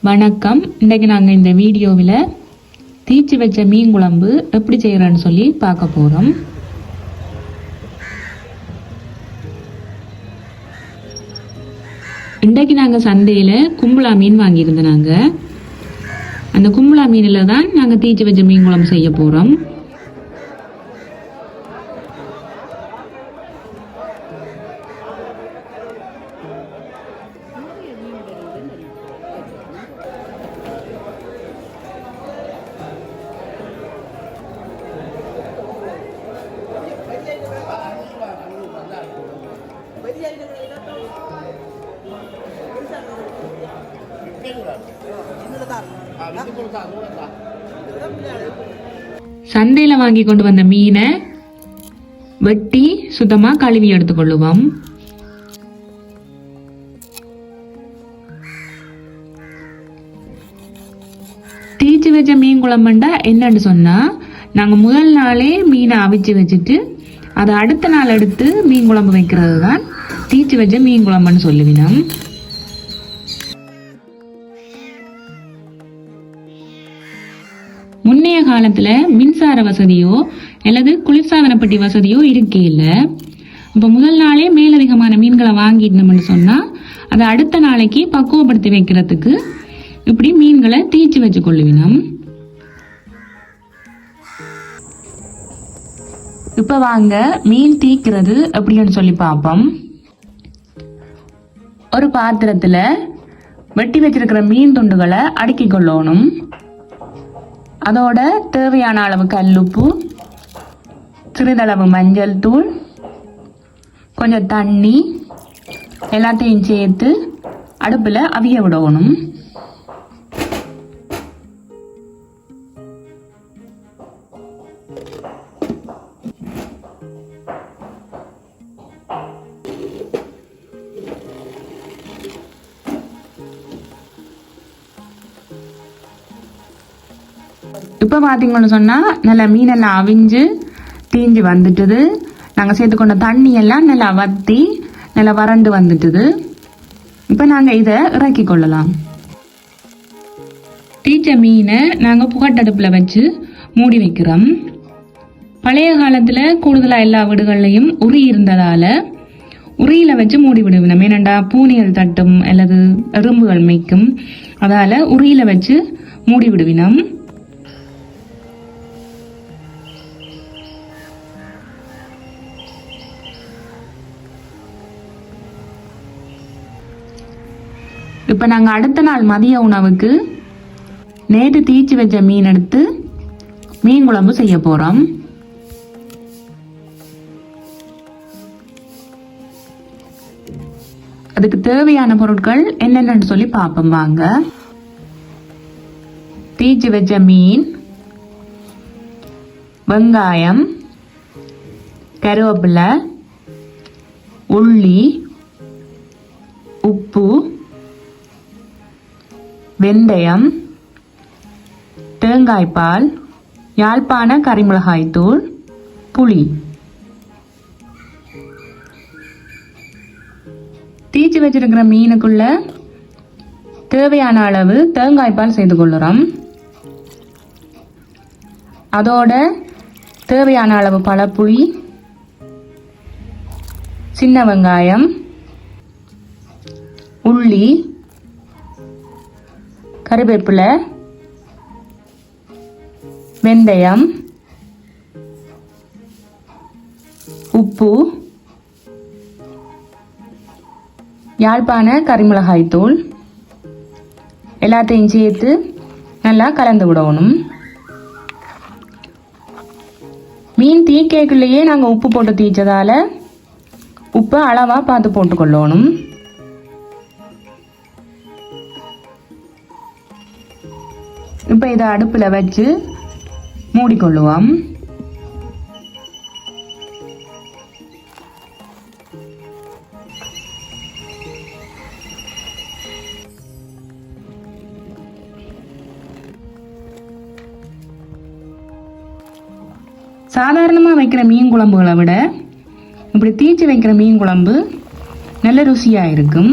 வணக்கம். இன்றைக்கு நாங்கள் இந்த வீடியோவில் தீச்சி வச்ச மீன் குழம்பு எப்படி செய்கிறோன்னு சொல்லி பார்க்க போகிறோம். இன்றைக்கு நாங்கள் சந்தையில் கும்பலா மீன் வாங்கியிருந்தோம். நாங்கள் அந்த கும்பலா மீனில் தான் நாங்கள் தீச்சி வச்ச மீன் குழம்பு செய்ய போகிறோம். சந்தையில வாங்கி கொண்டு வந்த மீனை வெட்டி சுத்தமா கழுவி எடுத்துக்கொள்ளுவோம். தீச்சி வச்ச மீன் குழம்புண்டா என்னன்னு சொன்னா, நாங்க முதல் நாளே மீனை அவிச்சு வச்சுட்டு அதை அடுத்த நாள் எடுத்து மீன் குழம்பு வைக்கிறது தான் தீச்சி வச்ச மீன் குழம்புன்னு சொல்லுவினோம். முன்னைய காலத்துல மின்சார வசதியோ அல்லது குளிர்சாதன பெட்டி வசதியோ இருக்கே இல்லை. இப்போ முதல் நாளே மேலதிகமான மீன்களை வாங்கிட்டோம்னு சொன்னா அதை அடுத்த நாளைக்கு பக்குவப்படுத்தி வைக்கிறதுக்கு இப்படி மீன்களை தீச்சி வச்சு கொள்ளுவினோம். இப்ப வாங்க மீன் தீக்கிறது அப்படின்னு சொல்லி பார்ப்போம். ஒரு பாத்திரத்துல வெட்டி வச்சிருக்கிற மீன் துண்டுகளை அடுக்கி கொள்ளணும். அதோட தேவையான அளவு கல்லுப்பு, சிறிதளவு மஞ்சள் தூள், கொஞ்சம் தண்ணி எல்லாத்தையும் சேர்த்து அடுப்பில் அவிய விடணும். இப்போ பார்த்தீங்கன்னு சொன்னால் நல்லா மீனெல்லாம் அவிஞ்சு தீஞ்சு வந்துட்டுது. நாங்கள் சேர்த்துக்கொண்ட தண்ணி எல்லாம் நல்லா வற்றி நல்லா வறண்டு வந்துட்டுது. இப்போ நாங்கள் இதை இறக்கி கொள்ளலாம். தீச்ச மீனை நாங்கள் புகட்டடுப்பில் வச்சு மூடி வைக்கிறோம். பழைய காலத்தில் கூடுதலாக எல்லா வீடுகள்லையும் உரி இருந்ததால் உரியில் வச்சு மூடி விடுவினோம். ஏனண்டா பூனியல் தட்டும் அல்லது எறும்புகள் மேய்க்கும், அதால் உரியில் வச்சு மூடி விடுவினோம். இப்போ நாங்கள் அடுத்த நாள் மதிய உணவுக்கு நேற்று தீச்சி வச்ச மீன் எடுத்து மீன் குழம்பு செய்ய போகிறோம். அதுக்கு தேவையான பொருட்கள் என்னென்னு சொல்லி பார்ப்போம் வாங்க. தீச்சி வச்ச மீன், வெங்காயம், கருவேப்பிலை, உள்ளி, உப்பு, வெந்தயம், தேங்காய்பால், யாழ்ப்பாண கரிமிளகாய் தூள், புளி. தீச்சி வச்சிருக்கிற மீனுக்குள்ள தேவையான அளவு தேங்காய்பால் செய்து கொள்ளுறோம். அதோட தேவையான அளவு பழப்புளி, சின்ன வெங்காயம், உள்ளி, கருவேப்பிலை, வெந்தயம், உப்பு, யாழ்ப்பாண கரிமிளகாய் தூள் எல்லாத்தையும் சேர்த்து நல்லா கலந்து விடணும். மீன் தீக்கைக்குள்ளேயே நாங்கள் உப்பு போட்டு தீச்சதால உப்பை அளவா பார்த்து போட்டுக்கொள்ளணும். இப்போ இதை அடுப்பில் வச்சு மூடிக்கொள்ளுவோம். சாதாரணமாக வைக்கிற மீன் குழம்புகளை விட இப்படி தீச்சி வைக்கிற மீன் குழம்பு நல்ல ருசியா இருக்கும்.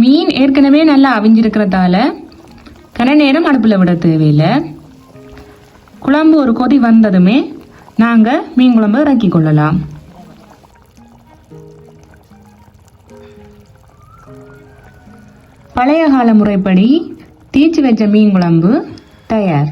மீன் ஏற்கனவே நல்லா அவிஞ்சிருக்கிறதால கன நேரம் அடுப்பில் விட தேவையில்லை. குழம்பு ஒரு கொதி வந்ததுமே நாங்கள் மீன் குழம்பு இறக்கி கொள்ளலாம். பழைய கால முறைப்படி தீச்சு வச்ச மீன் குழம்பு தயார்.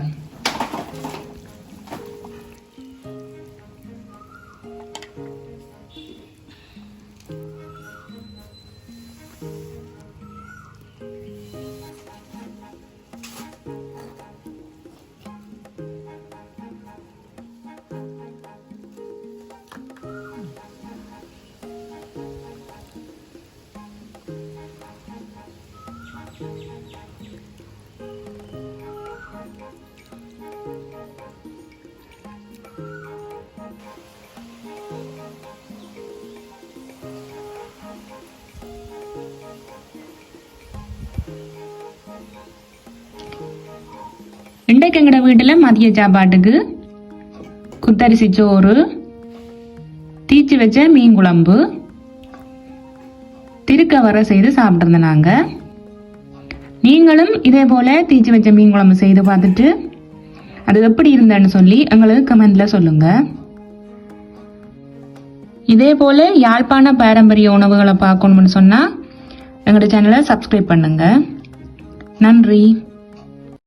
இன்றைக்கு எங்கட வீட்டில் மதிய சாப்பாட்டுக்கு குத்தரிசி சோறு, தீச்சு வச்ச மீன் குழம்பு, திருக்க வர செய்து சாப்பிட்ருந்தோம். நாங்கள் நீங்களும் இதே போல தீச்சு வச்ச மீன் குழம்பு செய்து பார்த்துட்டு அது எப்படி இருந்தேன்னு சொல்லி எங்களுக்கு கமெண்ட்ல சொல்லுங்க. இதே போல யாழ்ப்பாண பாரம்பரிய உணவுகளை பார்க்கணும்னு சொன்னா எங்களோட சேனலை சப்ஸ்கிரைப் பண்ணுங்க. நன்றி.